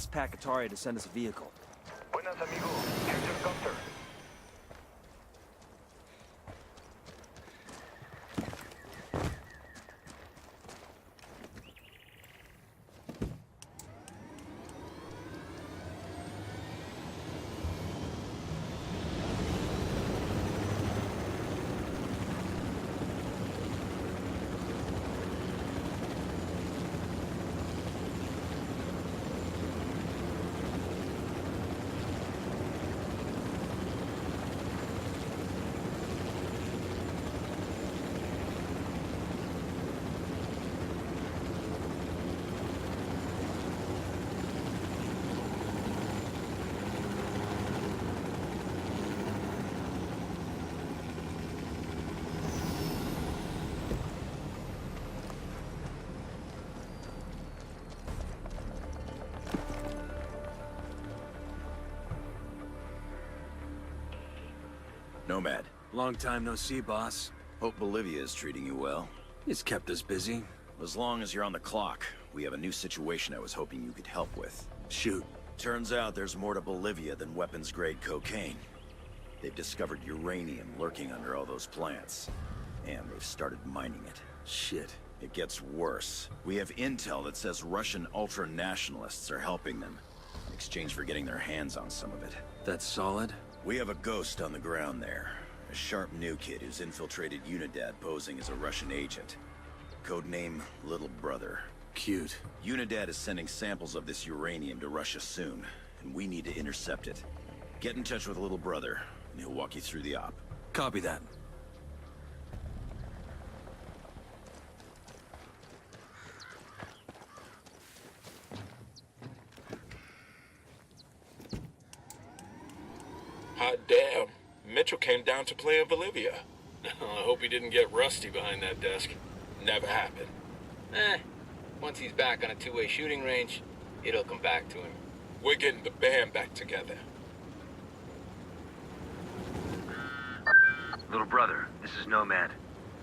ask Pacataria to send us a vehicle. Buenas, amigo. Here's your copter. Nomad. Long time no see, boss. Hope Bolivia is treating you well. It's kept us busy. As long as you're on the clock, we have a new situation I was hoping you could help with. Shoot. Turns out there's more to Bolivia than weapons-grade cocaine. They've discovered uranium lurking under all those plants. And they've started mining it. Shit. It gets worse. We have intel that says Russian ultra-nationalists are helping them, in exchange for getting their hands on some of it. That's solid? We have a ghost on the ground there. A sharp new kid who's infiltrated Unidad posing as a Russian agent. Codename Little Brother. Cute. Unidad is sending samples of this uranium to Russia soon, and we need to intercept it. Get in touch with Little Brother, and he'll walk you through the op. Copy that. Hot damn. Mitchell came down to play in Bolivia. I hope he didn't get rusty behind that desk. Never happened. Once he's back on a two-way shooting range, it'll come back to him. We're getting the band back together. Little brother, this is Nomad.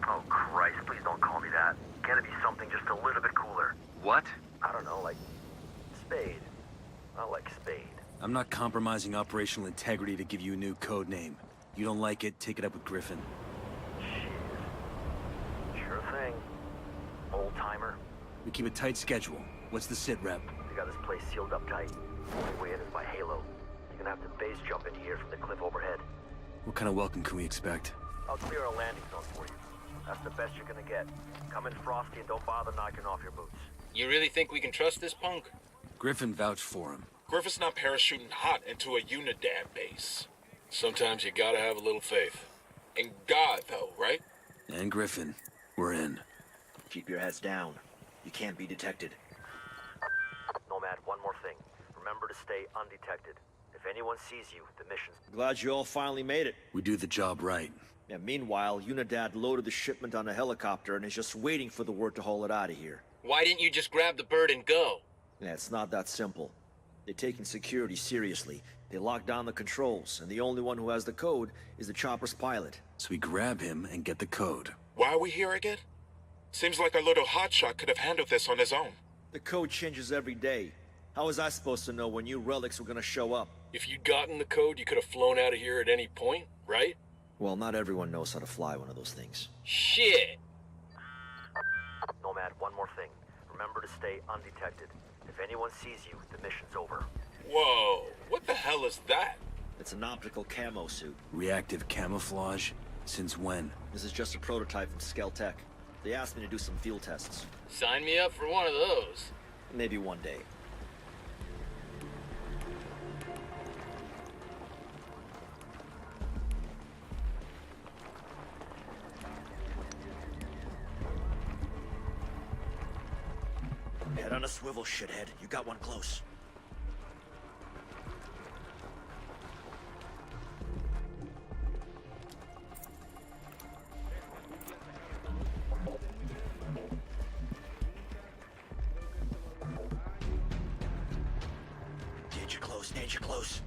Oh, Christ, please don't call me that. Can it be something just a little bit cooler? What? I don't know, like... Spade. I like Spade. I'm not compromising operational integrity to give you a new code name. You don't like it, take it up with Griffin. Shit. Sure thing. Old-timer. We keep a tight schedule. What's the sit rep? They got this place sealed up tight. Only way in is by Halo. You're gonna have to base jump in here from the cliff overhead. What kind of welcome can we expect? I'll clear a landing zone for you. That's the best you're gonna get. Come in frosty and don't bother knocking off your boots. You really think we can trust this punk? Griffin vouched for him. Griffith's not parachuting hot into a Unidad base. Sometimes you gotta have a little faith. In God, though, right? And Griffin. We're in. Keep your heads down. You can't be detected. Nomad, one more thing. Remember to stay undetected. If anyone sees you, the mission's... Glad you all finally made it. We do the job right. Yeah, meanwhile, Unidad loaded the shipment on a helicopter and is just waiting for the word to haul it out of here. Why didn't you just grab the bird and go? Yeah, it's not that simple. They're taking security seriously. They lock down the controls, and the only one who has the code is the chopper's pilot. So we grab him and get the code. Why are we here again? Seems like a little hotshot could have handled this on his own. The code changes every day. How was I supposed to know when new relics were gonna show up? If you'd gotten the code, you could have flown out of here at any point, right? Well, not everyone knows how to fly one of those things. Shit! Nomad, one more thing. Remember to stay undetected. If anyone sees you, the mission's over. Whoa, what the hell is that? It's an optical camo suit. Reactive camouflage? Since when? This is just a prototype from Skeltech. They asked me to do some field tests. Sign me up for one of those. Maybe one day. Head on a swivel, shithead. You got one close. Danger close, danger close.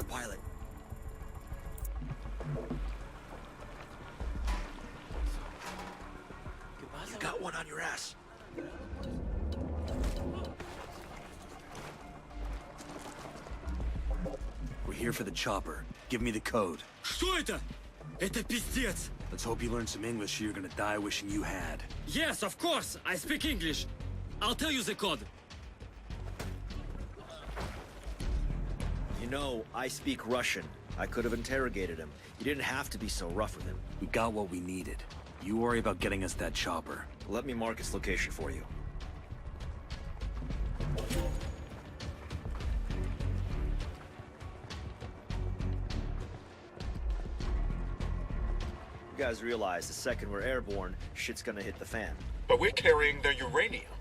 pilot. You got one on your ass. We're here for the chopper. Give me the code. Что это? Это пиздец! Let's hope you learn some English or you're gonna die wishing you had. Yes, of course! I speak English! I'll tell you the code. You know, I speak Russian. I could have interrogated him. You didn't have to be so rough with him. We got what we needed. You worry about getting us that chopper. Let me mark its location for you. You guys realize the second we're airborne, shit's gonna hit the fan. But we're carrying their uranium.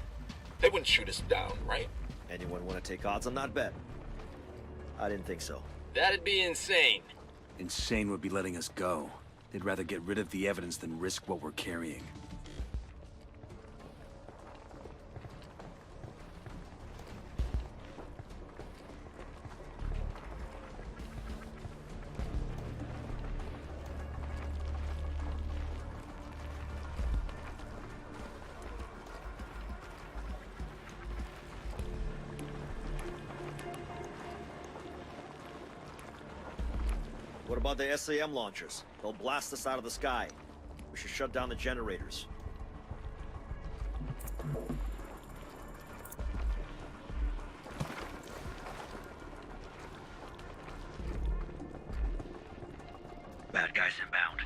They wouldn't shoot us down, right? Anyone want to take odds on that bet? I didn't think so. That'd be insane. Insane would be letting us go. They'd rather get rid of the evidence than risk what we're carrying. What about the SAM launchers? They'll blast us out of the sky. We should shut down the generators. Bad guys inbound.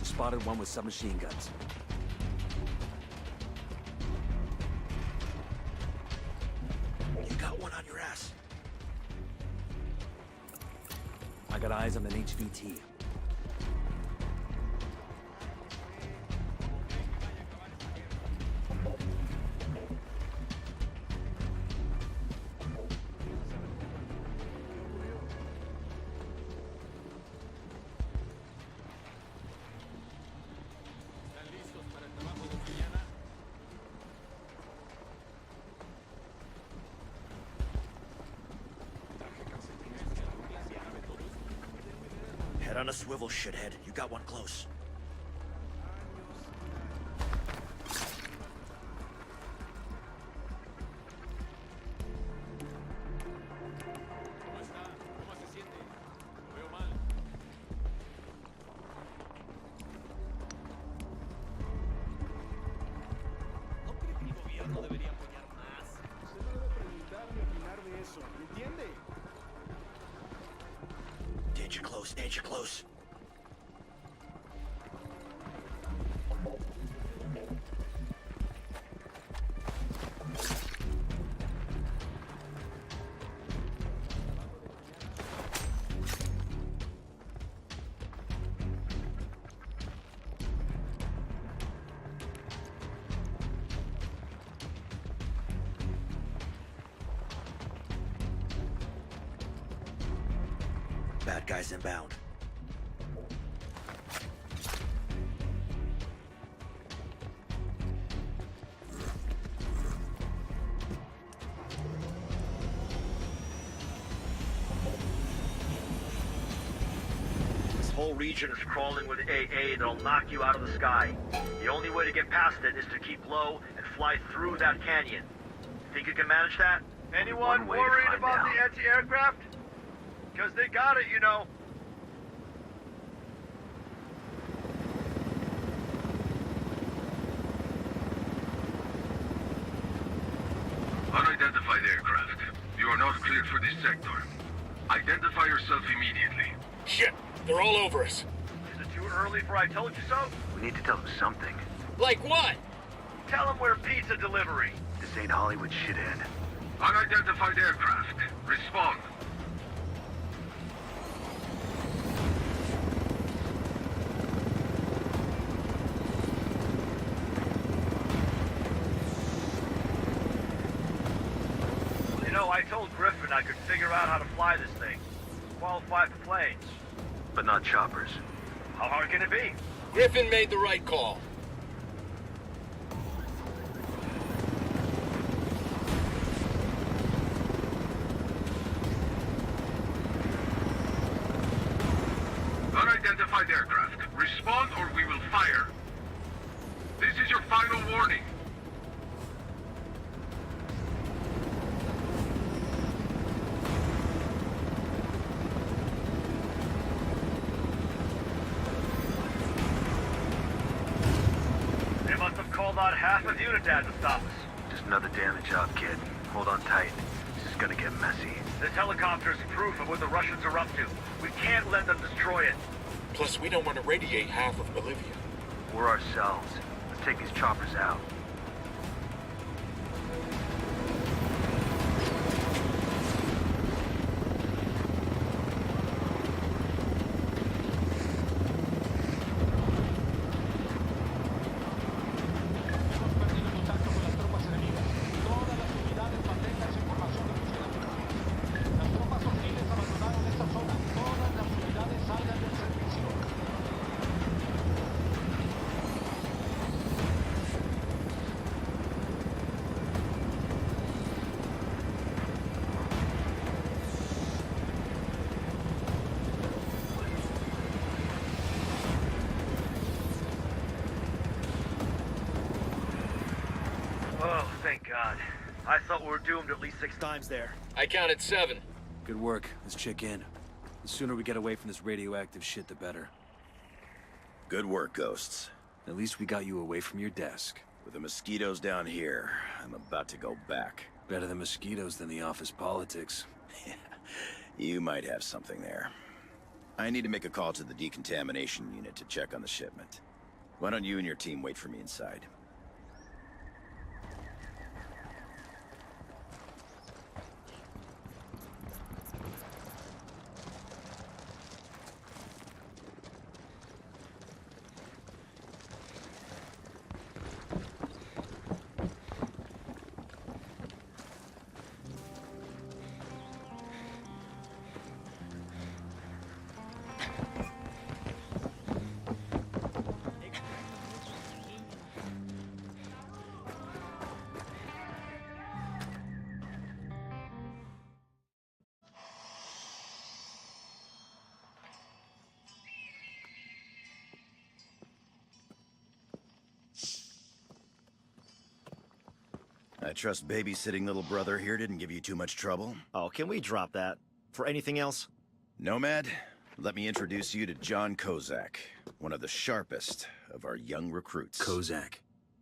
Spotted one with submachine guns. You got one on your ass. I got eyes on an HVT. Head on a swivel, shithead. You got one close. Danger close, danger close. Bad guys inbound. This whole region is crawling with AA that'll knock you out of the sky. The only way to get past it is to keep low and fly through that canyon. Think you can manage that? Anyone worried about the anti-aircraft? Because they got it, you know. Unidentified aircraft. You are not cleared for this sector. Identify yourself immediately. Shit, they're all over us. Is it too early for I told you so? We need to tell them something. Like what? Tell them we're pizza delivery. This ain't Hollywood, shithead. Unidentified aircraft. Respond. I told Griffin I could figure out how to fly this thing. Qualify for planes. But not choppers. How hard can it be? Griffin made the right call. Unidentified aircraft. Respond or we will fire. This is your final warning. They must have called out half of Unidad to stop us. Just another damage job, kid. Hold on tight. This is gonna get messy. This helicopter's proof of what the Russians are up to. We can't let them destroy it. Plus, we don't want to radiate half of Bolivia. We're ourselves. Let's take these choppers out. Oh, thank God. I thought we were doomed at least 6 times there. I counted 7. Good work. Let's check in. The sooner we get away from this radioactive shit, the better. Good work, Ghosts. At least we got you away from your desk. With the mosquitoes down here, I'm about to go back. Better the mosquitoes than the office politics. You might have something there. I need to make a call to the decontamination unit to check on the shipment. Why don't you and your team wait for me inside? I trust babysitting little brother here didn't give you too much trouble. Oh, can we drop that? For anything else? Nomad, let me introduce you to John Kozak, one of the sharpest of our young recruits. Kozak.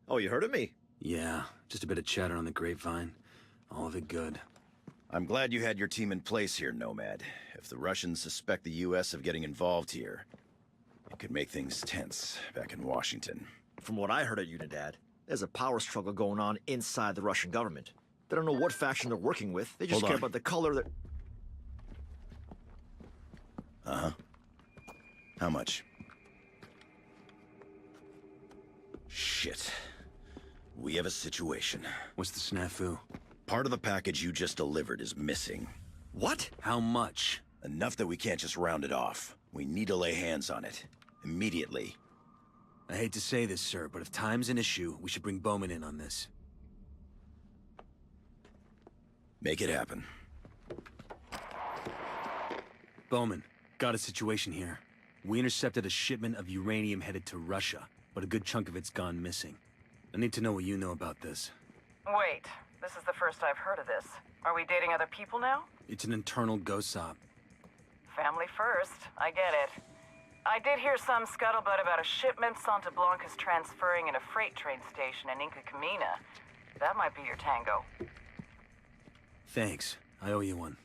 Oh, you heard of me? Yeah, just a bit of chatter on the grapevine. All of it good. I'm glad you had your team in place here, Nomad. If the Russians suspect the US of getting involved here, it could make things tense back in Washington. From what I heard at Unidad, there's a power struggle going on inside the Russian government. They don't know what faction they're working with. They just Hold care on. about the color that... Uh-huh. How much? Shit. We have a situation. What's the snafu? Part of the package you just delivered is missing. What? How much? Enough that we can't just round it off. We need to lay hands on it. Immediately. I hate to say this, sir, but if time's an issue, we should bring Bowman in on this. Make it happen. Bowman, got a situation here. We intercepted a shipment of uranium headed to Russia, but a good chunk of it's gone missing. I need to know what you know about this. Wait, this is the first I've heard of this. Are we dating other people now? It's an internal GOSOP. Family first, I get it. I did hear some scuttlebutt about a shipment Santa Blanca's transferring in a freight train station in Inca Camina. That might be your tango. Thanks. I owe you one.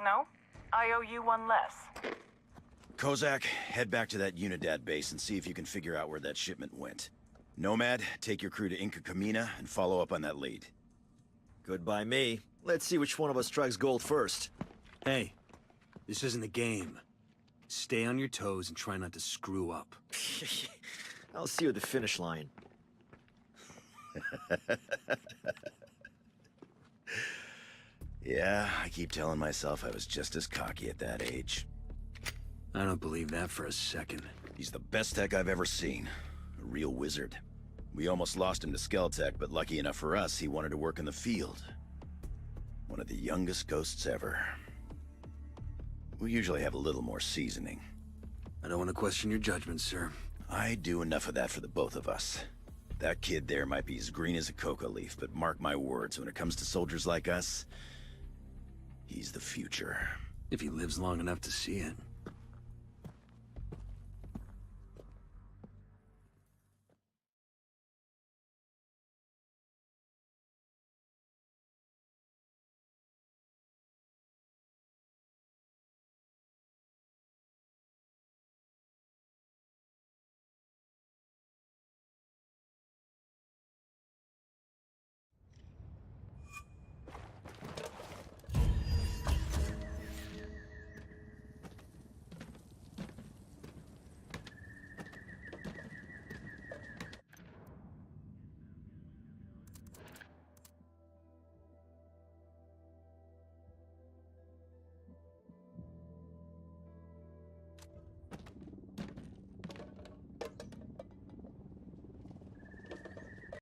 No? I owe you one less. Kozak, head back to that Unidad base and see if you can figure out where that shipment went. Nomad, take your crew to Inca Camina and follow up on that lead. Good by me. Let's see which one of us strikes gold first. Hey, this isn't a game. Stay on your toes and try not to screw up. I'll see you at the finish line. Yeah, I keep telling myself I was just as cocky at that age. I don't believe that for a second. He's the best tech I've ever seen. A real wizard. We almost lost him to Skeltech, but lucky enough for us, he wanted to work in the field. One of the youngest ghosts ever. We usually have a little more seasoning. I don't want to question your judgment, sir. I do enough of that for the both of us. That kid there might be as green as a coca leaf, but mark my words, when it comes to soldiers like us, he's the future. If he lives long enough to see it.